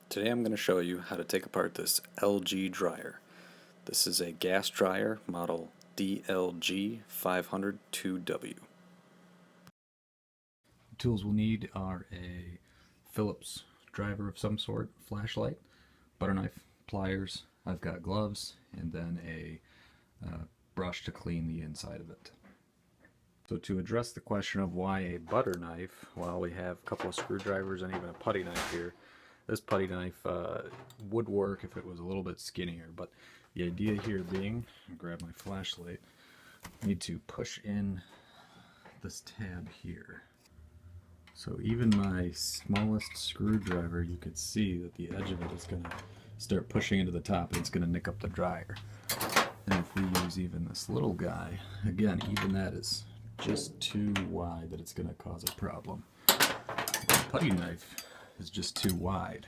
Today I'm going to show you how to take apart this LG dryer. This is a gas dryer model DLG 502W. The tools we'll need are a Phillips driver of some sort, flashlight, butter knife, pliers, I've got gloves, and then a brush to clean the inside of it. So to address the question of why a butter knife, well, we have a couple of screwdrivers and even a putty knife here. This putty knife would work if it was a little bit skinnier, but the idea here being, I'll grab my flashlight, I need to push in this tab here. So even my smallest screwdriver, you could see that the edge of it is going to start pushing into the top and it's going to nick up the dryer. And if we use even this little guy, again, even that is just too wide that it's going to cause a problem. The putty knife is just too wide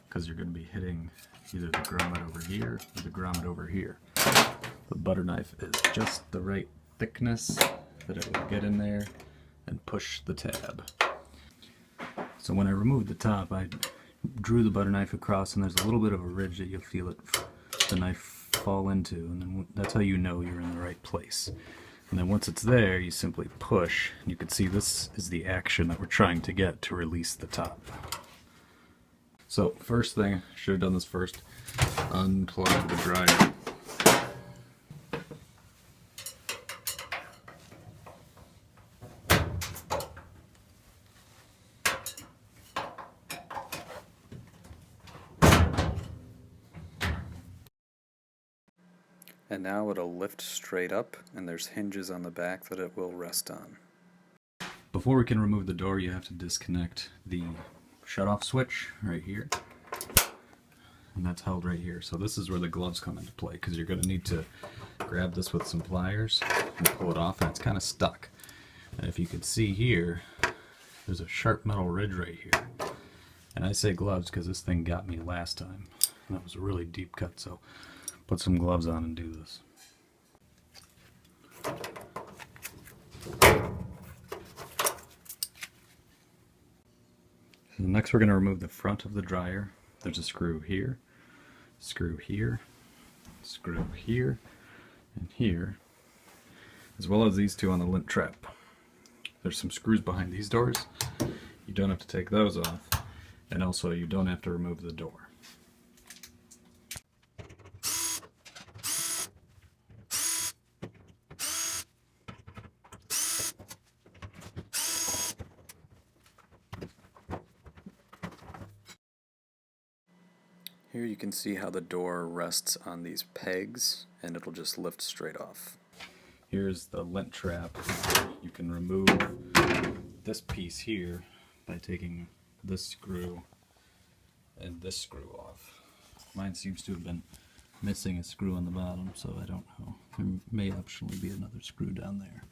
because you're going to be hitting either the grommet over here or the grommet over here. The butter knife is just the right thickness that it will get in there and push the tab. So when I removed the top, I drew the butter knife across, and there's a little bit of a ridge that you'll feel the knife fall into, and then that's how you know you're in the right place. And then once it's there, you simply push. You can see this is the action that we're trying to get to release the top. So first thing, I should have done this first, unplug the dryer. And now it'll lift straight up, and there's hinges on the back that it will rest on. Before we can remove the door, you have to disconnect the shut-off switch right here. And that's held right here. So this is where the gloves come into play, because you're going to need to grab this with some pliers and pull it off, and it's kind of stuck. And if you can see here, there's a sharp metal ridge right here. And I say gloves because this thing got me last time. And that was a really deep cut, so put some gloves on and do this. So next we're going to remove the front of the dryer. There's a screw here, screw here, screw here, and here, as well as these two on the lint trap. There's some screws behind these doors. You don't have to take those off, and also you don't have to remove the door. Here you can see how the door rests on these pegs, and it'll just lift straight off. Here's the lint trap. You can remove this piece here by taking this screw and this screw off. Mine seems to have been missing a screw on the bottom, so I don't know. There may optionally be another screw down there.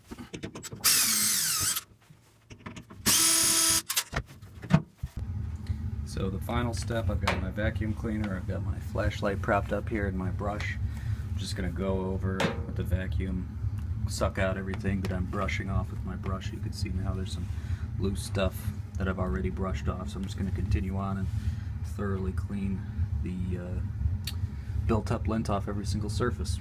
So the final step, I've got my vacuum cleaner, I've got my flashlight propped up here and my brush. I'm just going to go over with the vacuum, suck out everything that I'm brushing off with my brush. You can see now there's some loose stuff that I've already brushed off, so I'm just going to continue on and thoroughly clean the built up lint off every single surface.